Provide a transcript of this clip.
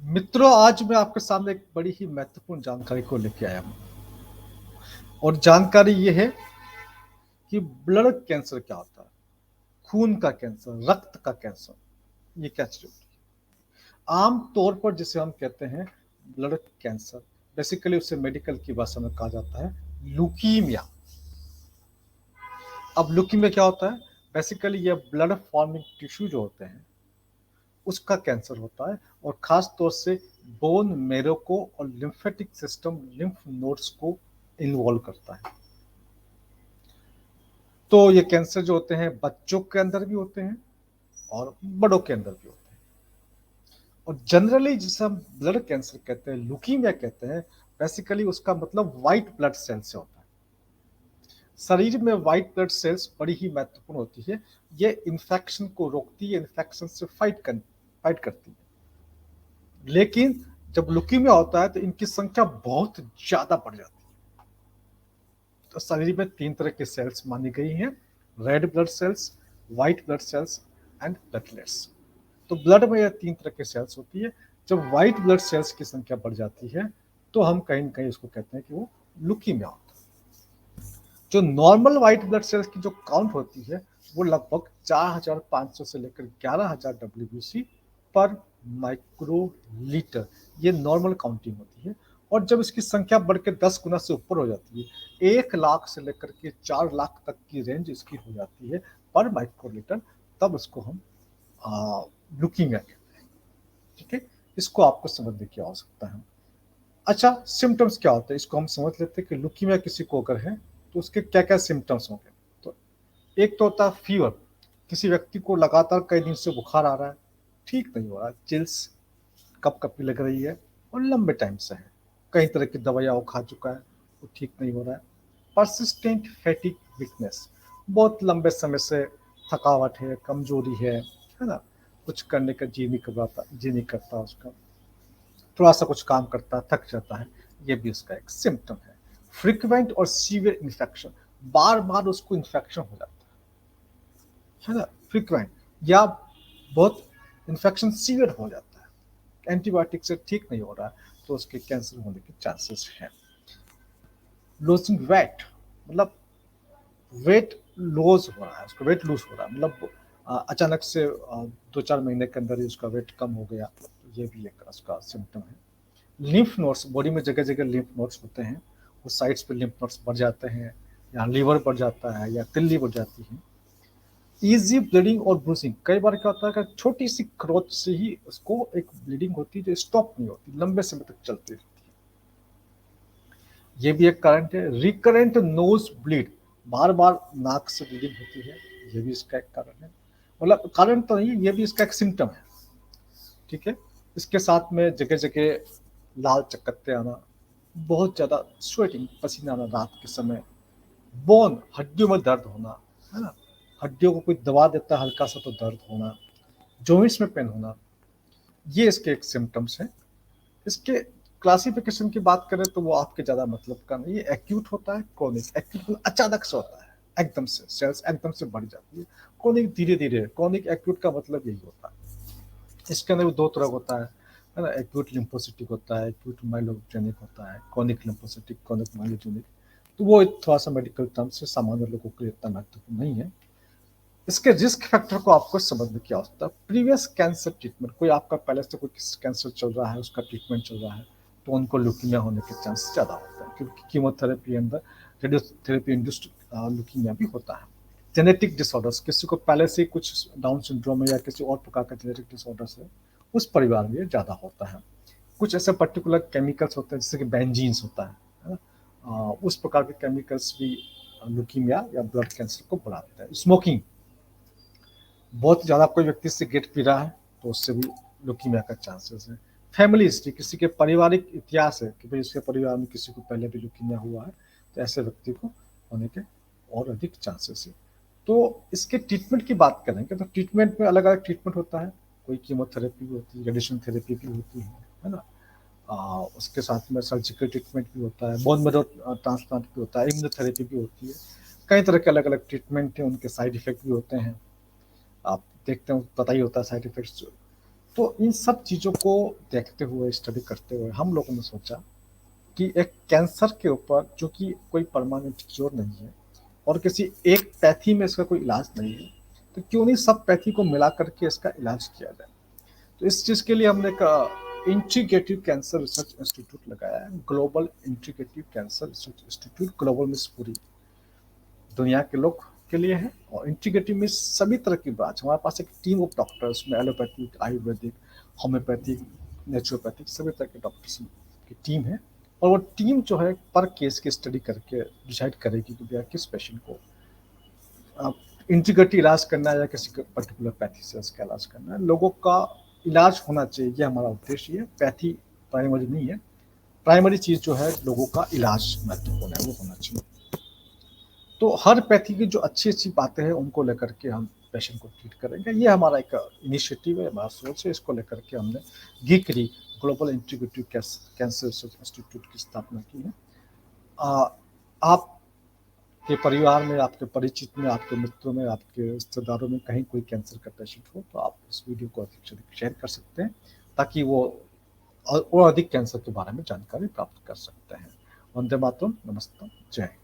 मित्रों, आज मैं आपके सामने एक बड़ी ही महत्वपूर्ण जानकारी को लेके आया हूँ और जानकारी ये है कि ब्लड कैंसर क्या होता है, खून का कैंसर, रक्त का कैंसर, ये क्या चीज होती है। आम तौर पर जिसे हम कहते हैं ब्लड कैंसर, बेसिकली उसे मेडिकल की भाषा में कहा जाता है ल्यूकीमिया। अब ल्यूकीमिया क्या होता है? बेसिकली ये ब्लड फॉर्मिंग टिश्यू जो होते हैं उसका कैंसर होता है और खास तौर से बोन मेरो को और लिम्फेटिक सिस्टम, लिम्फ नोड्स को इन्वॉल्व करता है। तो ये कैंसर जो होते हैं बच्चों के अंदर भी होते हैं और बड़ों के अंदर भी होते हैं। और जनरली जिसे हम ब्लड कैंसर कहते हैं, ल्यूकीमिया कहते हैं, बेसिकली उसका मतलब व्हाइट ब्लड सेल से होता है। शरीर में व्हाइट ब्लड सेल्स बड़ी ही महत्वपूर्ण होती है। ये इन्फेक्शन को रोकती है, इन्फेक्शन से फाइट करती है। लेकिन जब ल्यूकीमिया होता है तो इनकी संख्या बहुत ज्यादा बढ़ जाती है। तो शरीर में तीन तरह के सेल्स मानी गई हैं: red blood cells, white blood cells and platelets. तो ब्लड में ये तीन तरह के सेल्स होती है। जब व्हाइट ब्लड सेल्स की संख्या बढ़ जाती है तो हम कहीं ना कहीं इसको कहते हैं कि वो ल्यूकीमिया होता है। जो नॉर्मल व्हाइट ब्लड सेल्स की जो काउंट होती है वो लगभग 4,500 से लेकर 11,000 डब्ल्यूबीसी पर माइक्रोलीटर, ये नॉर्मल काउंटिंग होती है। और जब इसकी संख्या बढ़ के 10 गुना से ऊपर हो जाती है, 1 लाख से लेकर के 4 लाख तक की रेंज इसकी हो जाती है पर माइक्रोलीटर, तब इसको हम ल्यूकीमिया कहते हैं। ठीक है, इसको आपको समझने की आवश्यकता है। अच्छा, सिम्टम्स क्या होते हैं इसको हम समझ लेते हैं कि ल्यूकीमिया किसी को अगर है तो उसके क्या क्या सिम्टम्स होंगे। तो एक तो होता है फीवर। किसी व्यक्ति को लगातार कई दिन से बुखार आ रहा है, ठीक नहीं हो रहा है, चिल्स, कपकपी लग रही है और लंबे टाइम से है। कई तरह की दवाइयाँ वो खा चुका है, वो ठीक नहीं हो रहा है। परसिस्टेंट फैटिक वीकनेस, बहुत लंबे समय से थकावट है, कमजोरी है ना, कुछ करने का जी नहीं करता उसका, थोड़ा सा कुछ काम करता है थक जाता है, ये भी उसका एक सिम्टम है। फ्रिक्वेंट और सीवियर इन्फेक्शन, बार बार उसको इन्फेक्शन हो जाता है ना, फ्रिक्वेंट या बहुत इन्फेक्शन सीवियर हो जाता है, एंटीबायोटिक से ठीक नहीं हो रहा है, तो उसके कैंसर होने के चांसेस हैं। लूजिंग वेट, मतलब वेट लॉस हो रहा है, उसका वेट लूज हो रहा है, मतलब अचानक से 2-4 महीने के अंदर ही उसका वेट कम हो गया, तो ये भी एक उसका सिम्टम है। लिम्फ नोड्स, बॉडी में जगह जगह लिम्फ नोड्स होते हैं, उस साइड्स पे लिम्फ नोड्स बढ़ जाते हैं, या लीवर बढ़ जाता है या तिल्ली बढ़ जाती है। ईजी ब्लीडिंग और ब्रूसिंग, कई बार क्या होता है कि छोटी सी खरोच से ही उसको एक ब्लीडिंग होती है जो स्टॉप नहीं होती, लंबे समय तक चलती रहती है, ये भी एक कारण है। रिकरेंट नोज ब्लीड, बार बार नाक से ब्लीडिंग होती है, ये भी इसका एक कारण है। मतलब कारण तो नहीं, ये भी इसका एक सिम्टम है। ठीक है, इसके साथ में जगह जगह लाल चकत्ते आना, बहुत ज्यादा स्वेटिंग, पसीना आना रात के समय, बोन, हड्डियों में दर्द होना, है ना, हड्डियों को कोई दबा देता है हल्का सा तो दर्द होना, जॉइंट्स में पेन होना, ये इसके एक सिम्टम्स हैं। इसके क्लासिफिकेशन की बात करें तो वो आपके ज्यादा मतलब का नहीं है। एक्यूट होता है, क्रॉनिक। एक्यूट मतलब अचानक से होता है, एकदम से सेल्स एकदम से बढ़ जाती है। क्रॉनिक धीरे धीरे, क्रॉनिक एक्यूट का मतलब यही होता है। इसके अंदर भी दो तरह होता है ना, एक्यूट लिम्फोसिटिक होता है, एक्यूट माइलोजेनिक होता है, क्रॉनिक लिम्फोसिटिक, क्रॉनिक माइलोजेनिक। तो वो थोड़ा सा मेडिकल टर्म से सामान्य लोगों के लिए इतना महत्वपूर्ण नहीं है। इसके रिस्क फैक्टर को आपको समझने की आवश्यकता है। प्रीवियस कैंसर ट्रीटमेंट, कोई आपका पहले से कोई कैंसर चल रहा है, उसका ट्रीटमेंट चल रहा है, तो उनको ल्यूकीमिया होने के चांस ज़्यादा होते हैं, क्योंकि कीमोथेरेपी अंदर रेडियोथेरेपी इंड्यूस्ड ल्यूकीमिया भी होता है। जेनेटिक डिसऑर्डर्स, किसी को पहले से कुछ डाउन सिंड्रोम है या किसी और प्रकार का जेनेटिक डिसऑर्डर्स है, उस परिवार में ये ज़्यादा होता है। कुछ ऐसे पर्टिकुलर केमिकल्स होते हैं जैसे कि बेंजीन्स होता है ना, उस प्रकार के केमिकल्स भी ल्यूकीमिया या ब्लड कैंसर को बढ़ाते हैं। स्मोकिंग, बहुत ज़्यादा कोई व्यक्ति सिगरेट पी रहा है तो उससे भी ल्यूकीमिया का चांसेस है। फैमिली हिस्ट्री, किसी के पारिवारिक इतिहास है कि भाई उसके परिवार में किसी को पहले भी ल्यूकीमिया हुआ है, तो ऐसे व्यक्ति को होने के और अधिक चांसेस है। तो इसके ट्रीटमेंट की बात करेंगे तो ट्रीटमेंट में अलग अलग ट्रीटमेंट होता है। कोई कीमोथेरेपी भी होती है, रेडिएशन थेरेपी भी होती है ना, उसके साथ में सर्जिकल ट्रीटमेंट भी होता है, बोन मैरो ट्रांसप्लांट भी होता है, इम्यूनोथेरेपी भी होती है। कई तरह के अलग अलग ट्रीटमेंट हैं, उनके साइड इफेक्ट भी होते हैं, आप देखते हो पता ही होता है साइड इफेक्ट्स। तो इन सब चीज़ों को देखते हुए, स्टडी करते हुए हम लोगों ने सोचा कि एक कैंसर के ऊपर, जो कि कोई परमानेंट क्योर नहीं है और किसी एक पैथी में इसका कोई इलाज नहीं है, तो क्यों नहीं सब पैथी को मिला करके इसका इलाज किया जाए। तो इस चीज़ के लिए हमने एक इंटीग्रेटिव कैंसर रिसर्च इंस्टीट्यूट लगाया है, global integrative cancer research institute. Global means पूरी दुनिया के लोग के लिए है, और इंटीग्रेटिव मीन्स सभी तरह की ब्रांच। हमारे पास एक टीम ऑफ डॉक्टर्स में एलोपैथिक, आयुर्वेदिक, होम्योपैथिक, नेचुरोपैथिक सभी तरह के डॉक्टर्स की टीम है। और वो टीम जो है पर केस की स्टडी करके डिसाइड करेगी कि भैया किस पेशेंट को इंटीग्रेटिव इलाज करना है या किसी पर्टिकुलर पैथी से उसका इलाज करना है। लोगों का इलाज होना चाहिए, ये हमारा उद्देश्य है। पैथी प्राइमरी नहीं है, प्राइमरी चीज़ जो है लोगों का इलाज महत्वपूर्ण है, वो होना चाहिए। तो हर पैथी की जो अच्छी अच्छी बातें हैं उनको लेकर के हम पेशेंट को ट्रीट करेंगे। ये हमारा एक इनिशिएटिव है, हमारा सोच है। इसको लेकर के हमने गीकरी global integrative cancer research institute की स्थापना की है। आपके परिवार में, आपके परिचित में, आपके मित्रों में, आपके रिश्तेदारों में कहीं कोई कैंसर का पेशेंट हो तो आप इस वीडियो को अधिक से अधिक शेयर कर सकते हैं, ताकि वो और अधिक कैंसर के बारे में जानकारी प्राप्त कर सकते हैं। वंदे मातरम, नमस्ते, जय हिंद।